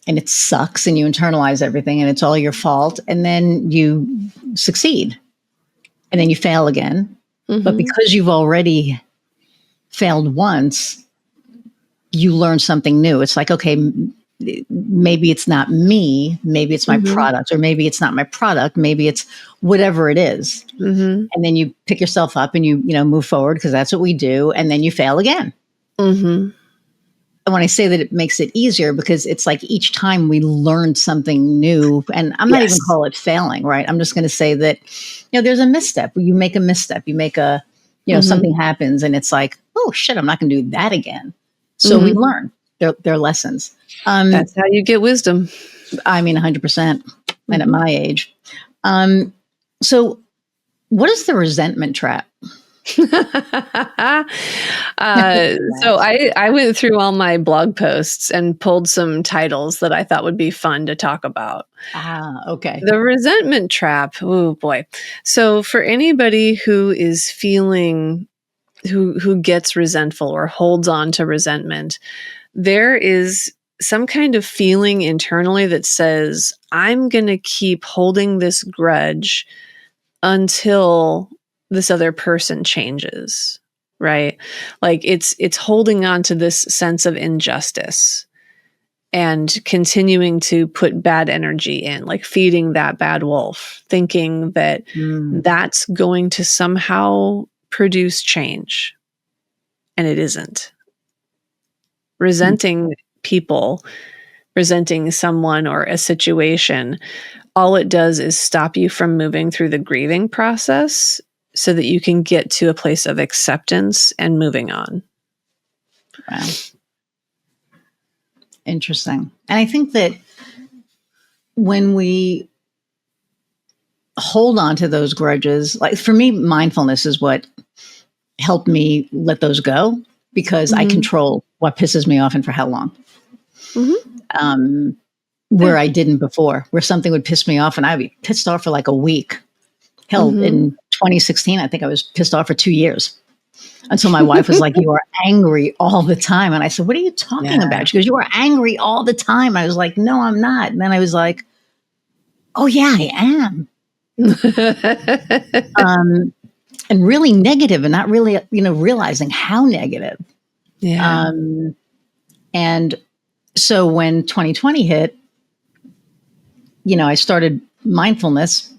and it sucks and you internalize everything and it's all your fault. And then you succeed and then you fail again. But Mm-hmm. because you've already failed once, you learn something new. It's like, okay, maybe it's not me, maybe it's my Mm-hmm. product, or maybe it's not my product, maybe it's whatever it is. Mm-hmm. And then you pick yourself up and you move forward because that's what we do. And then you fail again. Mm-hmm. And when I say that, it makes it easier because it's like each time we learn something new, and I'm not even Yes. call it failing, right? I'm just going to say that, there's a misstep. You make a misstep. You make a, Mm-hmm. something happens and it's like, oh shit, I'm not going to do that again. So we Mm-hmm. learn their lessons. That's how you get wisdom. I mean, 100%. And at Mm-hmm. my age. So what is the resentment trap? So I went through all my blog posts and pulled some titles that I thought would be fun to talk about. Okay. The resentment trap. Oh boy. So for anybody who is feeling who gets resentful or holds on to resentment, there is some kind of feeling internally that says, I'm going to keep holding this grudge until this other person changes, right? Like it's holding on to this sense of injustice and continuing to put bad energy in, like feeding that bad wolf, thinking that that's going to somehow produce change. And it isn't. Resenting people, resenting someone or a situation, all it does is stop you from moving through the grieving process so that you can get to a place of acceptance and moving on. Wow. Interesting. And I think that when we hold on to those grudges, like for me, mindfulness is what helped me let those go because I control what pisses me off and for how long. Where I didn't before, where something would piss me off and I'd be pissed off for like a week. Hell, in 2016, I think I was pissed off for 2 years until my wife was like, you are angry all the time. And I said, what are you talking about? She goes, you are angry all the time. I was like, no, I'm not. And then I was like, oh yeah, I am. And really negative and not really, realizing how negative. Yeah. And so when 2020 hit, I started mindfulness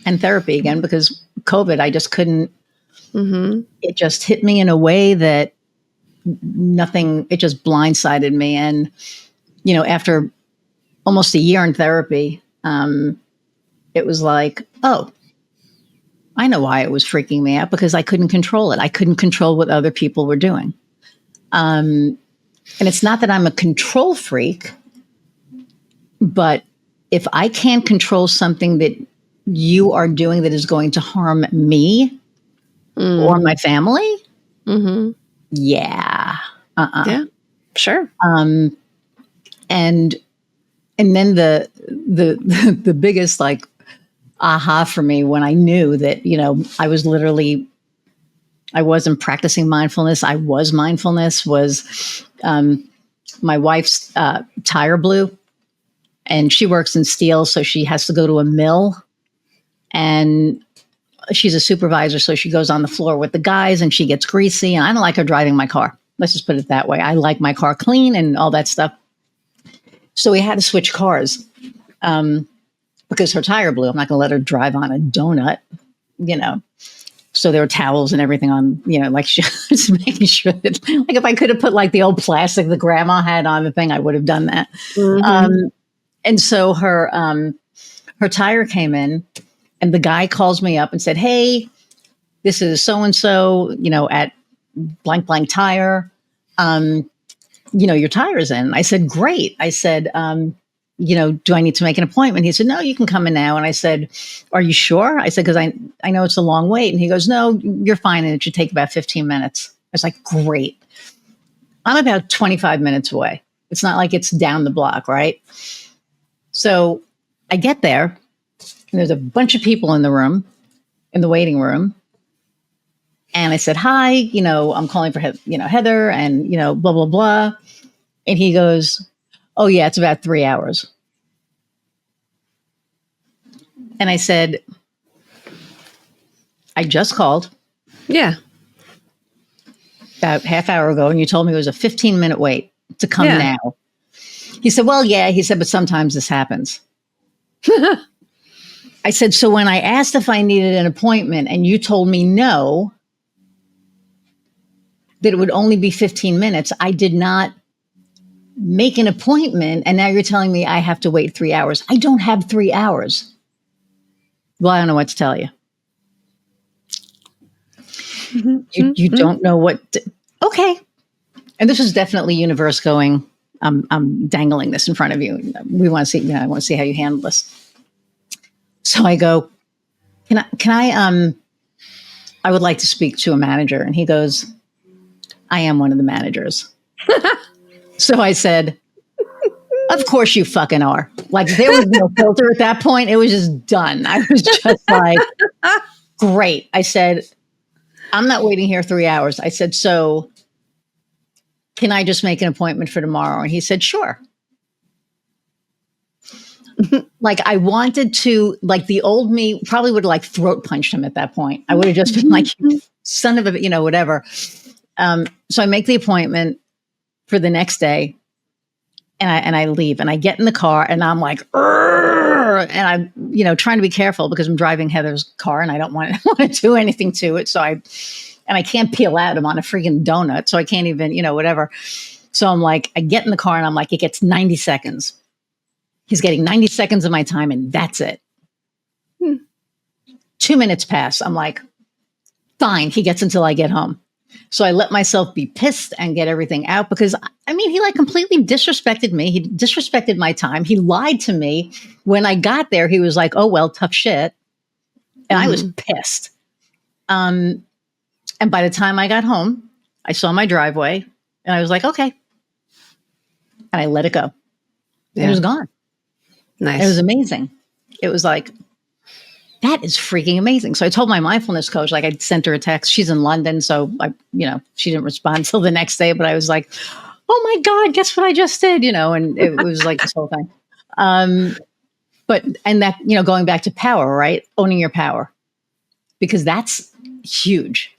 and therapy again because COVID, I just couldn't, it just hit me in a way that it just blindsided me. And, after almost a year in therapy, it was like, oh, I know why it was freaking me out because I couldn't control it. I couldn't control what other people were doing. And it's not that I'm a control freak, but if I can't control something that you are doing that is going to harm me or my family, yeah. Yeah, sure. And then the biggest like aha for me when I knew that, I wasn't practicing mindfulness. I was mindfulness was my wife's tire blew and she works in steel. So she has to go to a mill and she's a supervisor. So she goes on the floor with the guys and she gets greasy and I don't like her driving my car. Let's just put it that way. I like my car clean and all that stuff. So we had to switch cars because her tire blew. I'm not going to let her drive on a donut, So there were towels and everything on, like just making sure that, like, if I could have put like the old plastic the grandma had on the thing, I would have done that. And so her tire came in, and the guy calls me up and said, "Hey, this is so and so, at blank blank tire. Your tire's in." I said, "Great." I said, do I need to make an appointment? He said, "No, you can come in now." And I said, "Are you sure?" I said, "Because I know it's a long wait." And he goes, "No, you're fine. And it should take about 15 minutes. I was like, "Great." I'm about 25 minutes away. It's not like it's down the block, right? So I get there, and there's a bunch of people in the room, in the waiting room. And I said, hi, I'm calling for, Heather and, blah, blah, blah. And he goes, oh, yeah, it's about 3 hours. And I said, I just called. Yeah. About half hour ago, and you told me it was a 15-minute wait to come now. He said, well, yeah. He said, but sometimes this happens. I said, so when I asked if I needed an appointment and you told me no, that it would only be 15 minutes, I did not make an appointment. And now you're telling me I have to wait 3 hours. I don't have 3 hours. Well, I don't know what to tell you. You don't know what okay. And this is definitely universe going, I'm dangling this in front of you. We want to see, I want to see how you handle this. So I go, can I would like to speak to a manager. And he goes, I am one of the managers. So I said, of course you fucking are. Like, there was no filter at that point. It was just done. I was just like, great. I said, I'm not waiting here 3 hours. I said, so can I just make an appointment for tomorrow? And he said, sure. Like, I wanted to, like, the old me probably would have like throat punched him at that point. I would have just been like, son of a, whatever. So I make the appointment for the next day, and I leave, and I get in the car, and I'm like, and I'm, trying to be careful because I'm driving Heather's car, and I don't want to do anything to it. So I can't peel out. I'm on a freaking donut, so I can't even, whatever. So I'm like, I get in the car, and I'm like, it gets 90 seconds. He's getting 90 seconds of my time, and that's it. 2 minutes pass. I'm like, fine. He gets until I get home. So I let myself be pissed and get everything out because, he like completely disrespected me. He disrespected my time. He lied to me. When I got there, he was like, oh, well, tough shit. And I was pissed. And by the time I got home, I saw my driveway and I was like, okay. And I let it go. Yeah. It was gone. Nice. It was amazing. It was like, that is freaking amazing. So I told my mindfulness coach, like I sent her a text. She's in London. So she didn't respond until the next day, but I was like, oh my God, guess what I just did? And it was like this whole thing. But that, going back to power, right? Owning your power, because that's huge.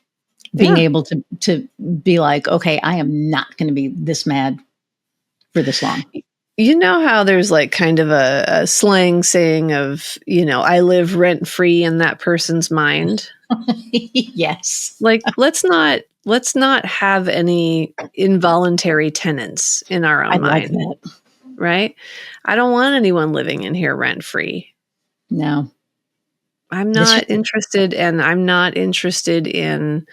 Being able to be like, okay, I am not going to be this mad for this long. You know how there's like kind of a slang saying of, I live rent free in that person's mind. Yes. Like, let's not have any involuntary tenants in our own mind. Like that. Right? I don't want anyone living in here rent free. No. I'm not interested, and I'm not interested in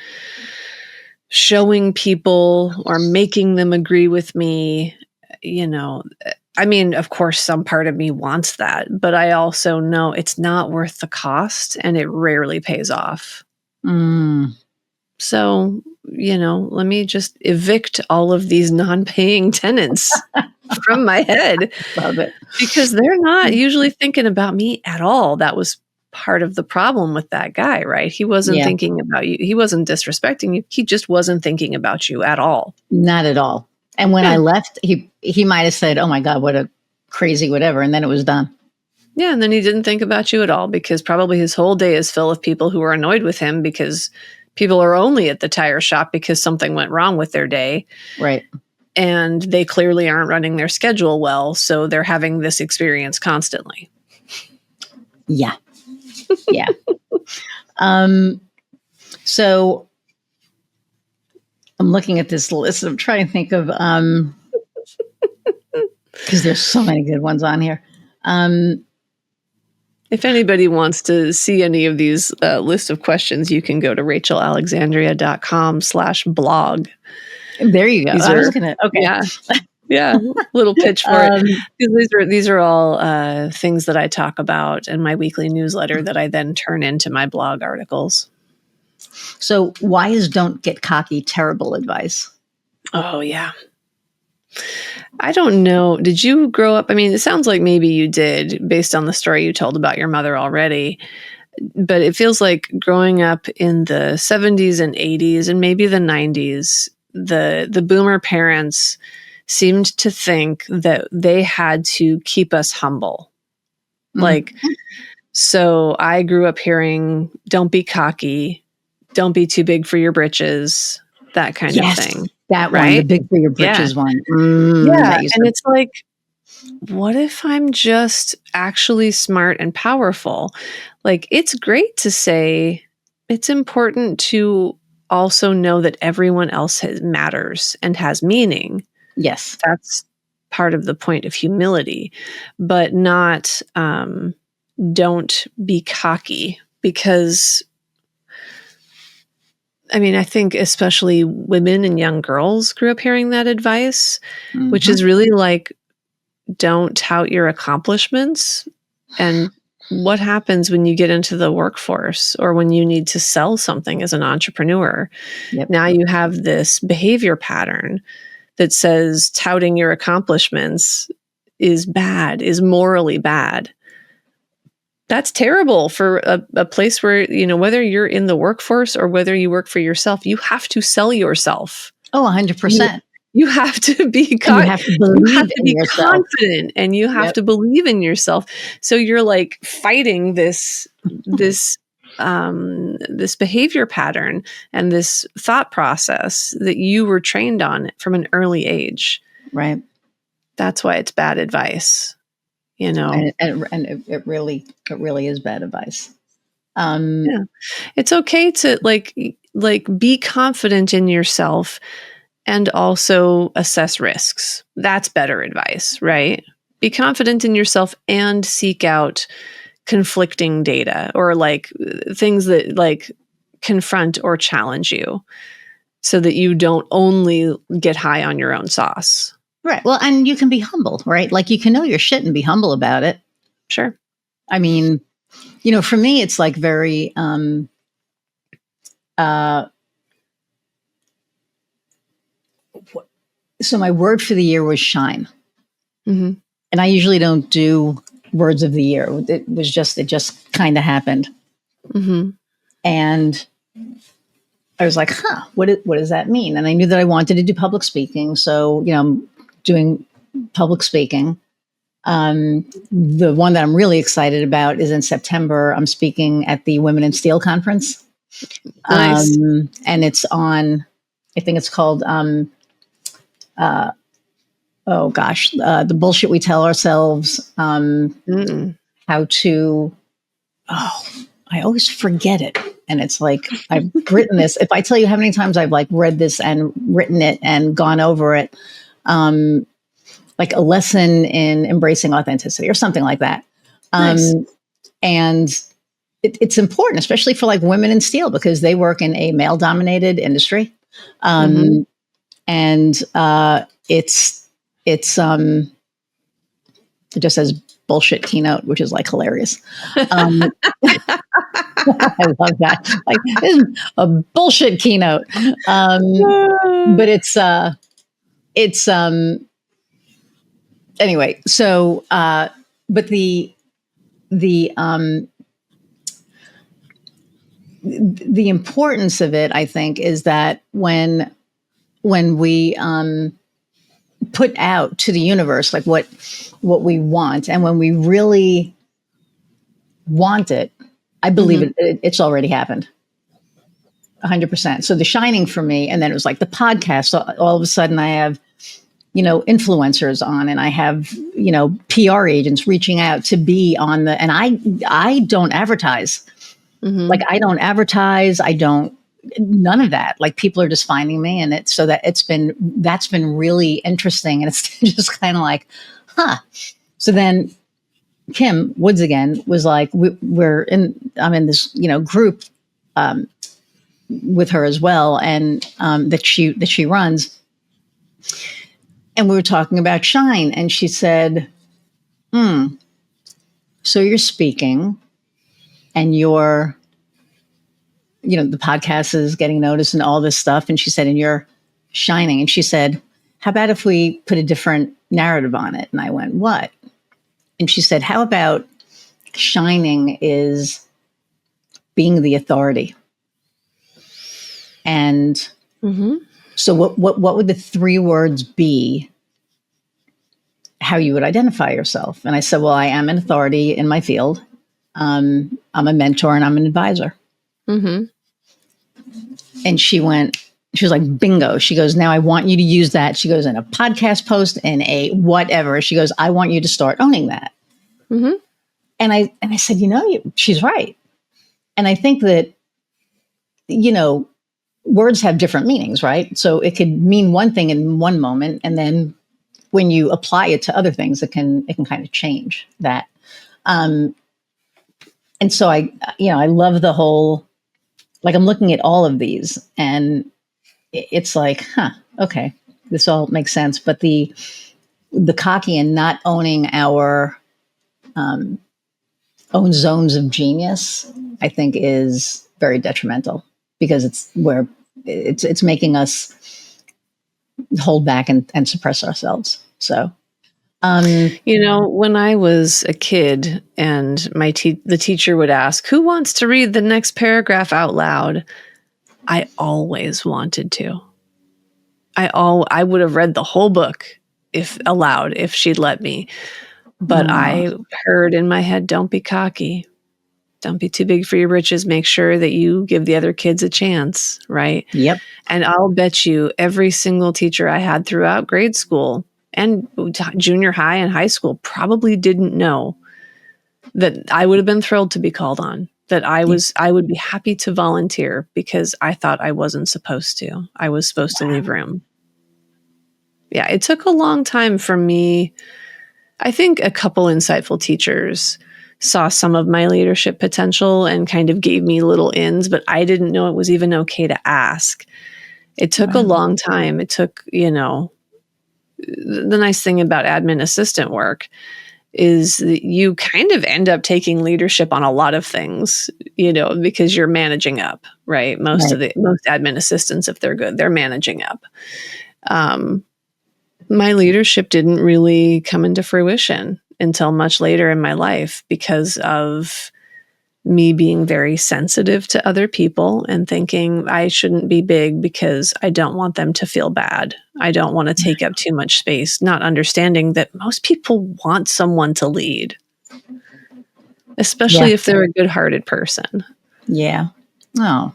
showing people or making them agree with me. Of course, some part of me wants that, but I also know it's not worth the cost and it rarely pays off. So, let me just evict all of these non-paying tenants from my head. Love it. Because they're not usually thinking about me at all. That was part of the problem with that guy, right? He wasn't thinking about you. He wasn't disrespecting you. He just wasn't thinking about you at all. Not at all. And when I left, he might have said, oh my God, what a crazy whatever. And then it was done. Yeah. And then he didn't think about you at all because probably his whole day is full of people who are annoyed with him because people are only at the tire shop because something went wrong with their day. Right. And they clearly aren't running their schedule well. So they're having this experience constantly. Yeah. Yeah. So I'm looking at this list. I'm trying to think of, because there's so many good ones on here. If anybody wants to see any of these list of questions, you can go to rachelalexandria.com/blog. There you go. Okay. Yeah. Yeah. Little pitch for it. These are all things that I talk about in my weekly newsletter that I then turn into my blog articles. So why is don't get cocky terrible advice? Oh, yeah. I don't know. Did you grow up? I mean, it sounds like maybe you did based on the story you told about your mother already. But it feels like growing up in the 70s and 80s and maybe the 90s, the boomer parents seemed to think that they had to keep us humble. Like, so I grew up hearing, don't be cocky, don't be too big for your britches, that kind of thing. That right? one, the big for your britches one. Yeah. And it's like, what if I'm just actually smart and powerful? Like, it's great to say, it's important to also know that everyone else matters and has meaning. Yes. That's part of the point of humility, but not, don't be cocky, because I mean, I think especially women and young girls grew up hearing that advice, which is really like, don't tout your accomplishments. And what happens when you get into the workforce or when you need to sell something as an entrepreneur? Yep. Now you have this behavior pattern that says touting your accomplishments is bad, is morally bad. That's terrible for a place where, whether you're in the workforce or whether you work for yourself, you have to sell yourself. Oh, 100%. You have to be you have to believe in yourself. Confident, and you have to believe in yourself. So you're like fighting this behavior pattern and this thought process that you were trained on from an early age. Right. That's why it's bad advice. And it really is bad advice. It's okay to like be confident in yourself and also assess risks. That's better advice, right? Be confident in yourself and seek out conflicting data or like things that like confront or challenge you so that you don't only get high on your own sauce. Right. Well, and you can be humble, right? Like you can know your shit and be humble about it. Sure. I mean, for me, it's like very, so my word for the year was shine. Mm-hmm. And I usually don't do words of the year. It just kind of happened. Mm-hmm. And I was like, what does that mean? And I knew that I wanted to do public speaking. So, I'm doing public speaking. The one that I'm really excited about is in September. I'm speaking at the Women in Steel conference. Nice. And it's on, I think it's called, the bullshit we tell ourselves, how to, I always forget it. And it's like, I've written this. If I tell you how many times I've like read this and written it and gone over it, like a lesson in embracing authenticity or something like that. Nice. And it's important, especially for like women in steel, because they work in a male dominated industry. And it just says bullshit keynote, which is like hilarious. I love that. Like, this is a bullshit keynote. But anyway, so, but the importance of it, I think, is that when we, put out to the universe, like what we want, and when we really want it, I believe it's already happened. 100%. So The Shining for me, and then it was like the podcast. So all of a sudden I have, influencers on, and I have, PR agents reaching out to be on and I don't advertise. Like I don't advertise. None of that. Like people are just finding me, and that's been really interesting. And it's just kind of like, So then Kim Woods again was like, I'm in this, group, with her as well. And, that she runs. And we were talking about shine, and she said, so you're speaking and you're, the podcast is getting noticed and all this stuff. And she said, and you're shining. And she said, how about if we put a different narrative on it? And I went, what? And she said, how about shining is being the authority? And so what would the 3 words be, how you would identify yourself? And I said, well, I am an authority in my field. I'm a mentor and I'm an advisor. And she was like, bingo. She goes, now I want you to use that. She goes, in a podcast post, in a whatever. She goes, I want you to start owning that. And I said, she's right. And I think that, words have different meanings, right? So it could mean one thing in one moment, and then when you apply it to other things, it can kind of change that. And so I love the whole, like, I'm looking at all of these and it's like, okay, this all makes sense. But the cocky and not owning our own zones of genius, I think, is very detrimental, because it's making us hold back and suppress ourselves. So, when I was a kid and the teacher would ask, who wants to read the next paragraph out loud? I always wanted to. I would have read the whole book if she'd let me. But I heard in my head, don't be cocky. Don't be too big for your britches. Make sure that you give the other kids a chance, right? Yep. And I'll bet you every single teacher I had throughout grade school and junior high and high school probably didn't know that I would have been thrilled to be called on, that I would be happy to volunteer, because I thought I wasn't supposed to. I was supposed to leave room. Yeah, it took a long time for me. I think a couple insightful teachers saw some of my leadership potential and kind of gave me little ins, but I didn't know it was even okay to ask. It took a long time. It took, the nice thing about admin assistant work is that you kind of end up taking leadership on a lot of things, because you're managing up, right? Most admin assistants, if they're good, they're managing up. My leadership didn't really come into fruition until much later in my life, because of me being very sensitive to other people and thinking I shouldn't be big because I don't want them to feel bad. I don't want to take up too much space, not understanding that most people want someone to lead, especially if they're a good-hearted person. Yeah. Oh,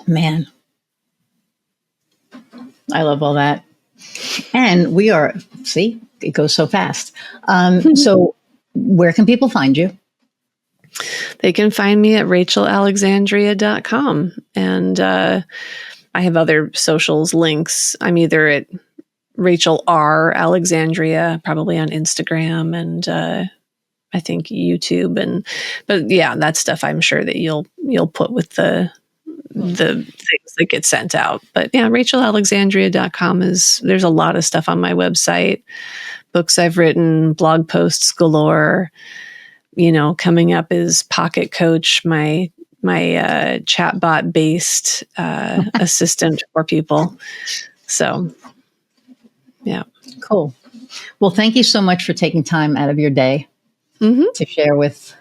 man. I love all that. And it goes so fast. So where can people find you? They can find me at rachelalexandria.com. And I have other socials links. I'm either at Rachel R. Alexandria, probably on Instagram, and I think YouTube. But yeah, that stuff I'm sure that you'll put with the things that get sent out. But yeah, rachelalexandria.com there's a lot of stuff on my website, books I've written, blog posts galore. Coming up is Pocket Coach, my chatbot based assistant for people. So yeah. Cool. Well, thank you so much for taking time out of your day to share with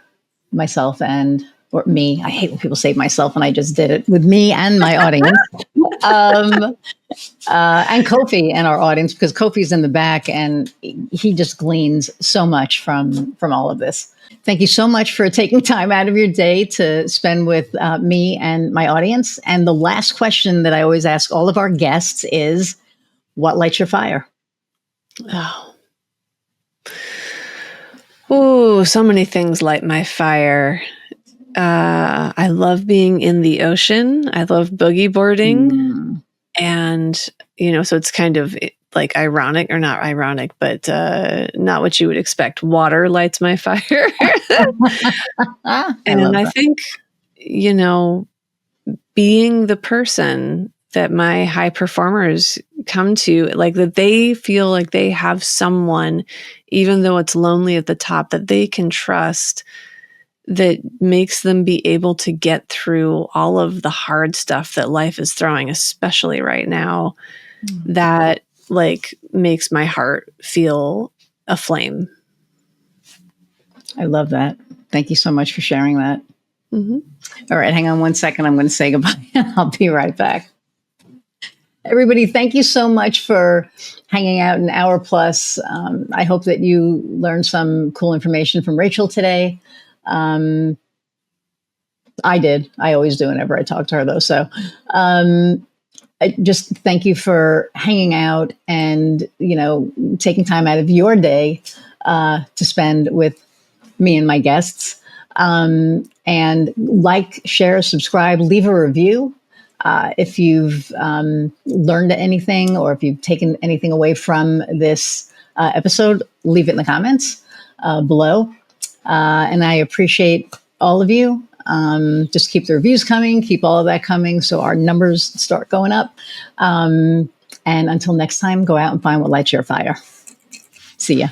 myself or me. I hate when people say myself, and I just did it with me and my audience, and Kofi and our audience, because Kofi's in the back and he just gleans so much from all of this. Thank you so much for taking time out of your day to spend with me and my audience. And the last question that I always ask all of our guests is, what lights your fire? Oh, so many things light my fire. I love being in the ocean. I love boogie boarding. And, so it's kind of like ironic, or not ironic, but not what you would expect. Water lights my fire. And I think, being the person that my high performers come to, like, that they feel like they have someone, even though it's lonely at the top, that they can trust, that makes them be able to get through all of the hard stuff that life is throwing, especially right now, that like makes my heart feel aflame. I love that. Thank you so much for sharing that. Mm-hmm. All right, hang on one second. I'm going to say goodbye. I'll be right back. Everybody, thank you so much for hanging out an hour plus. I hope that you learned some cool information from Rachel today. I did. I always do whenever I talk to her, though. So I just thank you for hanging out and, taking time out of your day to spend with me and my guests. And like, share, subscribe, leave a review. If you've learned anything or if you've taken anything away from this episode, leave it in the comments below. And I appreciate all of you. Just keep the reviews coming, keep all of that coming so our numbers start going up. And until next time, go out and find what lights your fire. See ya.